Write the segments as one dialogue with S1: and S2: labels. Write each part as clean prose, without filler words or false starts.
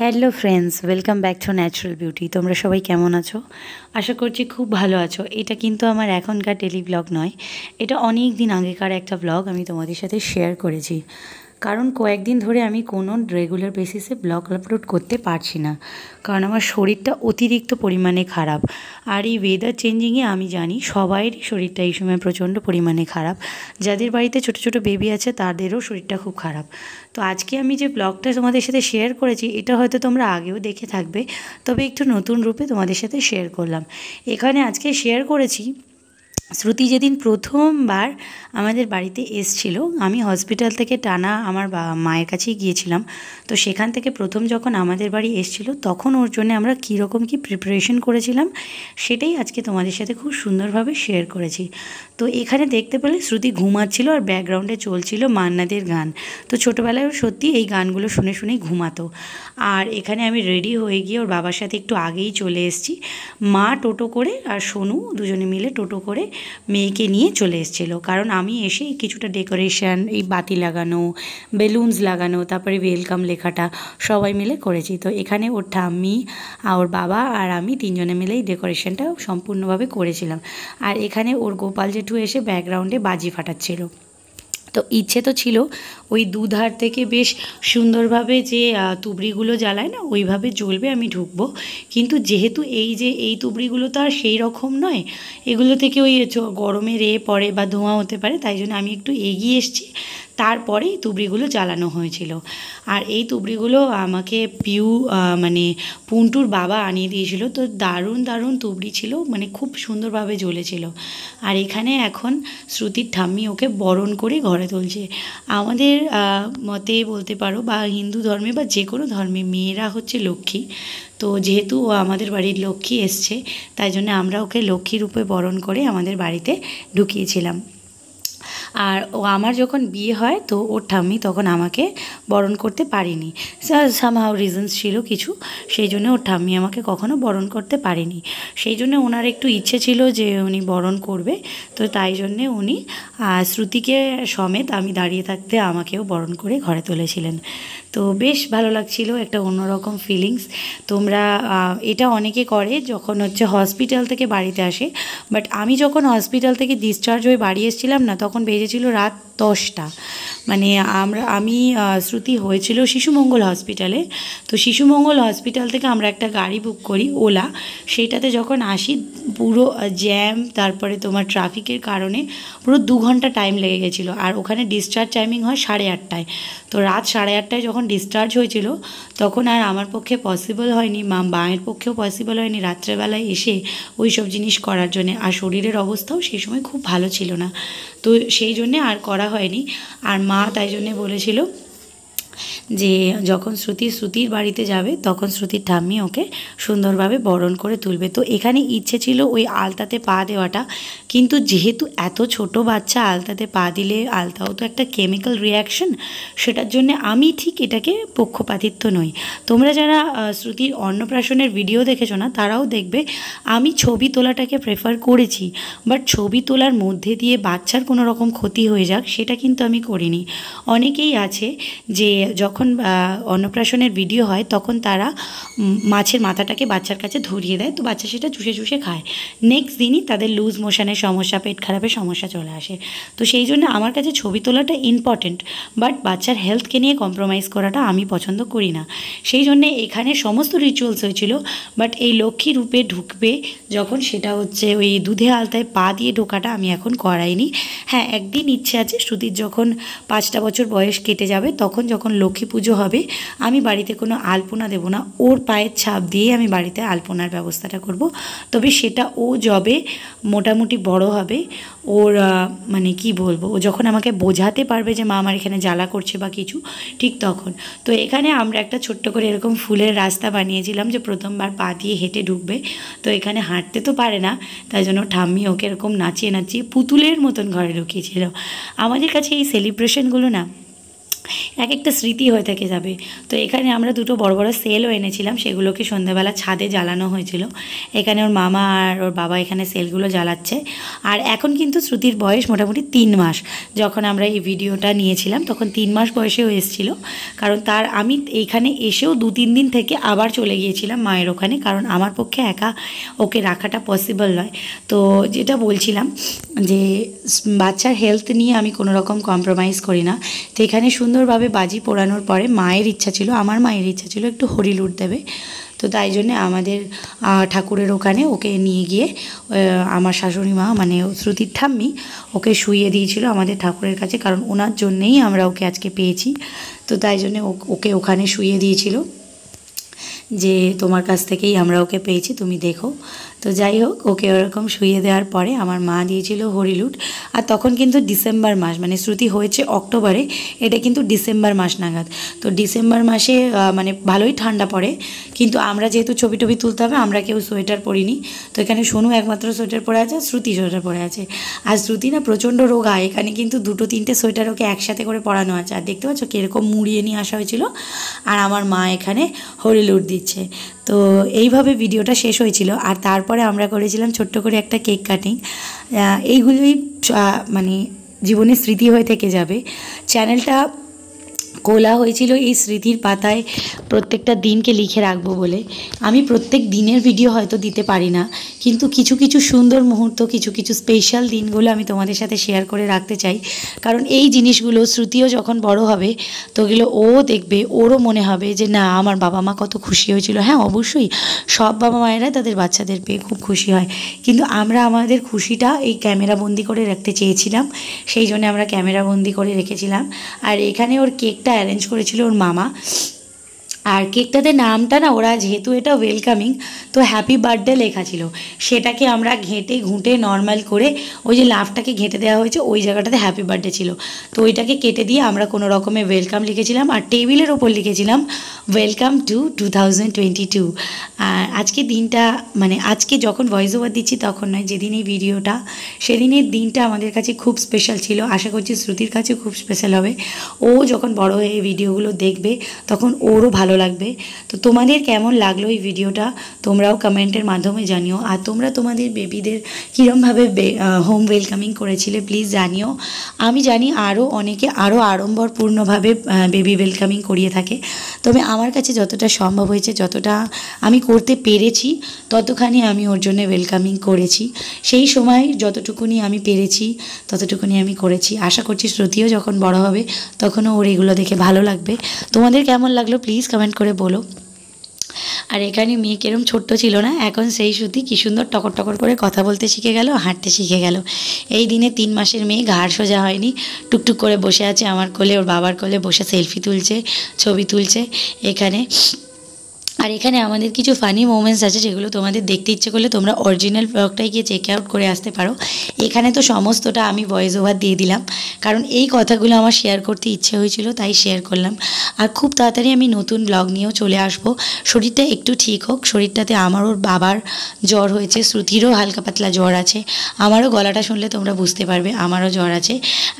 S1: Hello friends, welcome back to natural beauty. তোমরা সবাই কেমন আছো? আশা করছি খুব ভালো আছো। এটা কিন্তু আমার এখনকার ডেলি ব্লগ নয়, এটা অনেক দিন আগেকার একটা ব্লগ আমি তোমাদের সাথে শেয়ার করেছি। কারণ কয়েকদিন ধরে আমি কোনো রেগুলার বেসিসে ব্লগ আপলোড করতে পারছি না, কারণ আমার শরীরটা অতিরিক্ত পরিমাণে খারাপ। আর এই ওয়েদার চেঞ্জিংয়ে আমি জানি সবাইরই শরীরটা এই সময় প্রচণ্ড পরিমাণে খারাপ। যাদের বাড়িতে ছোটো ছোটো বেবি আছে তাদেরও শরীরটা খুব খারাপ। তো আজকে আমি যে ব্লগটা তোমাদের সাথে শেয়ার করেছি, এটা হয়তো তোমরা আগেও দেখে থাকবে, তবে একটু নতুন রূপে তোমাদের সাথে শেয়ার করলাম। এখানে আজকে শেয়ার করেছি শ্রুতি যেদিন প্রথমবার আমাদের বাড়িতে এসছিল। আমি হসপিটাল থেকে টানা আমার মায়ের কাছেই গিয়েছিলাম। তো সেখান থেকে প্রথম যখন আমাদের বাড়ি এসছিল, তখন ওর জন্য আমরা কীরকম কী প্রিপারেশন করেছিলাম সেটাই আজকে তোমাদের সাথে খুব সুন্দরভাবে শেয়ার করেছি। তো এখানে দেখতে পেলে শ্রুতি ঘুমাচ্ছিল আর ব্যাকগ্রাউন্ডে চলছিল মান্নাদের গান। তো ছোটোবেলায় সত্যি এই গানগুলো শুনে শুনেই ঘুমাতো। আর এখানে আমি রেডি হয়ে গিয়ে ওর বাবার সাথে একটু আগেই চলে এসেছি। মা টোটো করে আর সোনু দুজনে মিলে টোটো করে মেয়েকে নিয়ে চলে এসেছিলো। কারণ আমি এসে কিছুটা ডেকোরেশন, এই বাতি লাগানো, বেলুনস লাগানো, তারপরে ওয়েলকাম লেখাটা সবাই মিলে করেছি। তো এখানে ওর ঠাম্মি, ওর বাবা আর আমি তিনজনে মিলেই ডেকোরেশনটা সম্পূর্ণভাবে করেছিলাম। আর এখানে ওর গোপাল জেঠু এসে ব্যাকগ্রাউন্ডে বাজি ফাটাচ্ছিল। তো ইচ্ছে তো ছিল ওই দুধার থেকে বেশ সুন্দরভাবে যে তুবড়িগুলো জ্বালায় না, ওইভাবে জ্বলবে, আমি ঢুকবো। কিন্তু যেহেতু এই তুবড়িগুলো তো আর সেই রকম নয়, এগুলো থেকে ওই গরমের পড়ে বা ধোঁয়া হতে পারে, তাই জন্য আমি একটু এগিয়ে এসেছি। তারপরেই তুবড়িগুলো জ্বালানো হয়েছিল। আর এই তুবড়িগুলো আমাকে মানে পুন্টুর বাবা আনিয়ে দিয়েছিল। তো দারুণ দারুণ তুবড়ি ছিল, মানে খুব সুন্দরভাবে জ্বলেছিল। আর এখানে এখন শ্রুতির ঠাম্মি ওকে বরণ করে ঘরে তুলছে। আমাদের মতে বলতে পারো, বা হিন্দু ধর্মে বা যে কোনো ধর্মে মেয়েরা হচ্ছে লক্ষ্মী। তো যেহেতু ও আমাদের বাড়ির লক্ষ্মী এসছে, তাই জন্য আমরা ওকে লক্ষ্মী রূপে বরণ করে আমাদের বাড়িতে ঢুকিয়েছিলাম। আর ও আমার যখন বিয়ে হয়, তো ওর ঠাম্মি তখন আমাকে বরণ করতে পারেনি। সামহাউ রিজনস ছিল কিছু, সেই জন্য ওর ঠাম্মি আমাকে কখনো বরণ করতে পারেনি। সেই জন্য ওনার একটু ইচ্ছে ছিল যে উনি বরণ করবে। তো তাই জন্যে উনি শ্রুতিকে সমেত আমি দাঁড়িয়ে থাকতে আমাকেও বরণ করে ঘরে তুলেছিলেন। তো বেশ ভালো লাগছিল, একটা অন্যরকম ফিলিংস। তোমরা এটা অনেকে করে যখন হচ্ছে হসপিটাল থেকে বাড়িতে আসে। বাট আমি যখন হসপিটাল থেকে ডিসচার্জ হয়ে বাড়ি এসেছিলাম না, তখন বেজেছিল রাত 10টা। মানে আমি শ্রুতি হয়েছিল শিশুমঙ্গল হসপিটালে। তো শিশুমঙ্গল হসপিটাল থেকে আমরা একটা গাড়ি বুক করি, ওলা। সেইটাতে যখন আসি, পুরো জ্যাম, তারপরে তোমার ট্রাফিকের কারণে পুরো 2 ঘন্টা টাইম লেগে গেছিলো। আর ওখানে ডিসচার্জ টাইমিং হয় 8:30টায়। তো রাত 8:30টায় যখন ডিসচার্জ হয়েছিল, তখন আর আমার পক্ষে পসিবল হয়নি, মায়ের পক্ষেও পসিবল হয়নি রাত্রেবেলায় এসে ওই সব জিনিস করার জন্যে। আর শরীরের অবস্থাও সেই সময় খুব ভালো ছিল না, তো সেই জন্যে আর করা হয়নি। আর মা তাই জন্যে বলেছিল যে যখন শ্রুতির বাড়িতে যাবে, তখন শ্রুতির ঠাম্মি ওকে সুন্দরভাবে বরণ করে তুলবে। তো এখানে ইচ্ছে ছিল ওই আলতাতে পা দেওয়াটা, কিন্তু যেহেতু এত ছোট বাচ্চা, আলতাতে পা দিলে, আলতাও তো একটা কেমিক্যাল রিয়াকশন, সেটার জন্য আমি ঠিক এটাকে পক্ষপাতিত্ব নই। তোমরা যারা শ্রুতির অন্নপ্রাশনের ভিডিও দেখেছো না, তারাও দেখবে আমি ছবি তোলাটাকে প্রেফার করেছি। বাট ছবি তোলার মধ্যে দিয়ে বাচ্চার কোনো রকম ক্ষতি হয়ে যাক, সেটা কিন্তু আমি করিনি। অনেকেই আছে যে যখন অন্নপ্রাশনের ভিডিও হয়, তখন তারা মাছের মাথাটাকে বাচ্চার কাছে ধরিয়ে দেয়, তো বাচ্চা সেটা চুষে চুষে খায়। নেক্সট দিনই তাদের লুজ মোশনের সমস্যা, পেট খারাপের সমস্যা চলে আসে। তো সেই জন্য আমার কাছে ছবি তোলাটা ইম্পর্টেন্ট, বাট বাচ্চার হেলথকে নিয়ে কম্প্রোমাইজ করাটা আমি পছন্দ করি না। সেই জন্যে এখানে সমস্ত রিচুয়ালস হয়েছিল। বাট এই লক্ষ্মী রূপে ঢুকবে যখন, সেটা হচ্ছে ওই দুধে আলতায় পা দিয়ে ঢোকাটা আমি এখন করাইনি। হ্যাঁ, একদিন ইচ্ছে আছে শ্রুতির যখন 5টা বছর বয়স কেটে যাবে, তখন যখন লক্ষ্মী পুজো হবে, আমি বাড়িতে কোনো আলপনা দেবো না, ওর পায়ের ছাপ দিয়ে আমি বাড়িতে আলপনার ব্যবস্থাটা করব। তবে সেটা ও যবে মোটামুটি বড় হবে, ওর মানে কি বলবো, ও যখন আমাকে বোঝাতে পারবে যে মা আমার এখানে জ্বালা করছে বা কিছু, ঠিক তখন। তো এখানে আমরা একটা ছোট্ট করে এরকম ফুলের রাস্তা বানিয়েছিলাম, যে প্রথমবার পা দিয়ে হেঁটে ঢুকবে। তো এখানে হাঁটতে তো পারে না, তাই জন্য ঠাম্মি ওকে এরকম নাচিয়ে নাচিয়ে পুতুলের মতন ঘরে ঢুকিয়েছিল। আমাদের কাছে এই সেলিব্রেশনগুলো না এক একটা স্মৃতি হয়ে থেকে যাবে। তো এখানে আমরা দুটো বড় বড় সেলও এনেছিলাম, সেগুলোকে সন্ধ্যাবেলা ছাদে জ্বালানো হয়েছিল। এখানে ওর মামা আর ওর বাবা এখানে সেলগুলো জ্বালাচ্ছে। আর এখন কিন্তু শ্রুতির বয়স মোটামুটি 3 মাস। যখন আমরা এই ভিডিওটা নিয়েছিলাম তখন 3 মাস বয়সেও এসেছিলো, কারণ তার আমি এইখানে এসেও 2-3 দিন থেকে আবার চলে গিয়েছিলাম মায়ের ওখানে, কারণ আমার পক্ষে একা ওকে রাখাটা পসিবল নয়। তো যেটা বলছিলাম যে বাচ্চার হেলথ নিয়ে আমি কোনো রকম কম্প্রোমাইজ করি না। তো এখানে সুন্দরভাবে বাজি পোড়ানোর পরে মায়ের ইচ্ছা ছিল, আমার মায়ের ইচ্ছা ছিল একটু হরিলুট দেবে। তো তাই জন্যে আমাদের ঠাকুরের ওখানে ওকে নিয়ে গিয়ে আমার শাশুড়ি মা মানে শ্রুতির ঠাম্মি ওকে শুইয়ে দিয়েছিল আমাদের ঠাকুরের কাছে, কারণ ওনার জন্যেই আমরা ওকে আজকে পেয়েছি। তো তাই জন্যে ওকে ওখানে শুইয়ে দিয়েছিল যে তোমার কাছ থেকেই আমরা ওকে পেয়েছি, তুমি দেখো। তো যাই হোক, ওকে ওরকম শুইয়ে দেওয়ার পরে আমার মা দিয়েছিল হরিলুট। আর তখন কিন্তু ডিসেম্বর মাস, মানে শ্রুতি হয়েছে অক্টোবরে, এটা কিন্তু ডিসেম্বর মাস নাগাদ। তো ডিসেম্বর মাসে মানে ভালোই ঠান্ডা পড়ে, কিন্তু আমরা যেহেতু ছবি টবি তুলতে হবে আমরা কেউ সোয়েটার পরিনি। তো এখানে সোনু একমাত্র সোয়েটার পরে আছে, শ্রুতি সোয়েটার পরে আছে। আর শ্রুতি না প্রচণ্ড রোগা, এখানে কিন্তু 2-3টে সোয়েটার ওকে একসাথে করে পরানো আছে। আর দেখতে পাচ্ছ কীরকম মুড়িয়ে নিয়ে আসা হয়েছিল। আর আমার মা এখানে হরিলুট দিচ্ছে। তো এইভাবে ভিডিওটা শেষ হয়েছিল। আর তারপরে আমরা করেছিলাম ছোট্ট করে একটা কেক কাটিং। এইগুলোই মানে জীবনের স্মৃতি হয়ে থেকে যাবে। চ্যানেলটা খোলা হয়েছিল এই স্মৃতির পাতায় প্রত্যেকটা দিনকে লিখে রাখবো বলে। আমি প্রত্যেক দিনের ভিডিও হয়তো দিতে পারি না, কিন্তু কিছু কিছু সুন্দর মুহূর্ত, কিছু কিছু স্পেশাল দিনগুলো আমি তোমাদের সাথে শেয়ার করে রাখতে চাই। কারণ এই জিনিসগুলো শ্রুতিও যখন বড় হবে তো ওগুলো ও দেখবে, ওরও মনে হবে যে না আমার বাবা মা কত খুশি হয়েছিল। হ্যাঁ অবশ্যই সব বাবা মায়েরা তাদের বাচ্চাদের পেয়ে খুব খুশি হয়, কিন্তু আমরা আমাদের খুশিটা এই ক্যামেরাবন্দি করে রাখতে চেয়েছিলাম, সেই জন্য আমরা ক্যামেরাবন্দি করে রেখেছিলাম। আর এখানে ওর কেকটা অ্যারেঞ্জ করেছিল ওর মামা। আর কেকটাতে নামটা না ওরা যেহেতু এটা ওয়েলকামিং, তো হ্যাপি বার্থডে লেখা ছিল, সেটাকে আমরা ঘেঁটে ঘুঁটে নর্মাল করে ওই যে লাভটাকে ঘেঁটে দেওয়া হয়েছে ওই জায়গাটাতে হ্যাপি বার্থডে ছিল, তো ওইটাকে কেটে দিয়ে আমরা কোনো রকমে ওয়েলকাম লিখেছিলাম। আর টেবিলের ওপর লিখেছিলাম ওয়েলকাম টু 2022। আর আজকে দিনটা মানে আজকে যখন ভয়েস ওভার দিচ্ছি তখন নয়, যেদিন এই ভিডিওটা সেদিনের দিনটা আমাদের কাছে খুব স্পেশাল ছিল। আশা করছি শ্রুতির কাছে খুব স্পেশাল হবে। ও যখন বড় হয়ে এই ভিডিওগুলো দেখবে তখন ওরও ভালো লাগবে। তো তোমাদের কেমন লাগলো এই ভিডিওটা তোমরাও কমেন্টের মাধ্যমে জানিও। আর তোমরা তোমাদের বেবিদের কীরমভাবে হোম ওয়েলকামিং করেছিলে প্লিজ জানিও। আমি জানি আরও অনেকে আরও আড়ম্বরপূর্ণভাবে বেবি ওয়েলকামিং করিয়ে থাকে, তবে আমার কাছে যতটা সম্ভব হয়েছে, যতটা আমি করতে পেরেছি ততখানি আমি ওর জন্য ওয়েলকামিং করেছি। সেই সময় যতটুকুনি আমি পেরেছি ততটুকুনি আমি করেছি। আশা করছি শ্রুতিও যখন বড় হবে তখনও ওর এগুলো দেখে ভালো লাগবে। তোমাদের কেমন লাগলো প্লিজ কমেন্ট করে বলো। আর এখানে মেয়ে কিরম ছোট্ট ছিল না, এখন সেই শ্রুতি কী সুন্দর টকর টকর করে কথা বলতে শিখে গেল, হাঁটতে শিখে গেল। এই দিনে 3 মাসের মেয়ে ঘাড় সোজা হয়নি, টুকটুক করে বসে আছে আমার কোলে, ওর বাবার কোলে বসে সেলফি তুলছে, ছবি তুলছে এখানে। আর এখানে আমাদের কিছু ফানি মোমেন্টস আছে যেগুলো তোমাদের দেখতে ইচ্ছে করলে তোমরা অরিজিনাল ব্লগটাই গিয়ে চেক আউট করে আসতে পারো। এখানে তো সমস্তটা আমি ভয়েস ওভার দিয়ে দিলাম, কারণ এই কথাগুলো আমার শেয়ার করতে ইচ্ছে হয়েছিল তাই শেয়ার করলাম। আর খুব তাড়াতাড়ি আমি নতুন ব্লগ নিয়েও চলে আসব। শরীরটা একটু ঠিক হোক, শরীরটাতে আমার ওর বাবার জ্বর হয়েছে, শ্রুতিরও হালকা পাতলা জ্বর আছে, আমারও গলাটা শুনলে তোমরা বুঝতে পারবে আমারও জ্বর আছে।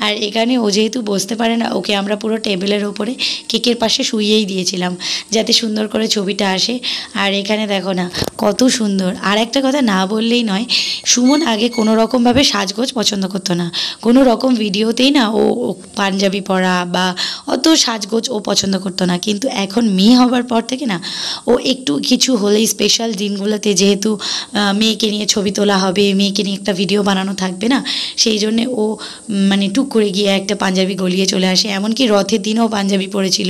S1: আর এখানে ও যেহেতু বসতে পারে না, ওকে আমরা পুরো টেবিলের ওপরে কেকের পাশে শুইয়েই দিয়েছিলাম যাতে সুন্দর করে ছবিটা আসে। আর এখানে দেখো না কত সুন্দর। আর একটা কথা না বললেই নয়, সুমন আগে কোনো রকমভাবে সাজগোজ পছন্দ করতো না, কোনো রকম ভিডিওতেই না ও পাঞ্জাবি পরা বা অত সাজগোজ ও পছন্দ করতো না, কিন্তু এখন মেয়ে হবার পর থেকে না ও একটু কিছু হলেই স্পেশাল দিনগুলোতে যেহেতু মেয়েকে নিয়ে ছবি তোলা হবে, মেয়েকে নিয়ে একটা ভিডিও বানানো থাকবে না, সেই জন্যে ও মানে টুক করে গিয়ে একটা পাঞ্জাবি গলিয়ে চলে আসে। এমনকি রথের দিনও পাঞ্জাবি পরেছিল,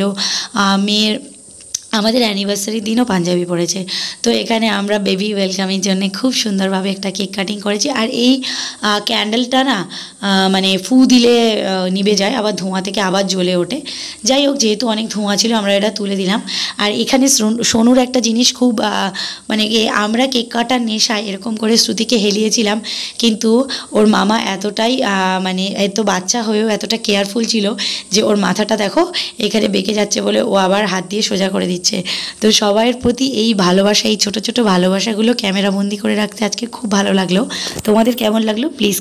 S1: মেয়ের আমাদের অ্যানিভার্সারির দিনও পাঞ্জাবি পরেছে। তো এখানে আমরা বেবি ওয়েলকামের জন্য খুব সুন্দরভাবে একটা কেক কাটিং করেছি। আর এই ক্যান্ডেলটা না মানে ফু দিলে নিভে যায়, আবার ধোঁয়া থেকে আবার জ্বলে ওঠে। যাই হোক, যেহেতু অনেক ধোঁয়া ছিল আমরা এটা তুলে দিলাম। আর এখানে সোনুর একটা জিনিস খুব মানে আমরা কেক কাটার নেশায় এরকম করে শ্রুতিকে হেলিয়েছিলাম, কিন্তু ওর মামা এতটাই মানে এত বাচ্চা হয়েও এতটা কেয়ারফুল ছিল যে ওর মাথাটা দেখো এখানে বেঁকে যাচ্ছে বলে ও আবার হাত দিয়ে সোজা করে দিচ্ছে। তো সবাইয়ের প্রতি এই ভালোবাসা, এই ছোট ছোট ভালোবাসাগুলো ক্যামেরাবন্দি করে রাখতে আজকে খুব ভালো লাগলো। তোমাদের কেমন লাগলো প্লিজ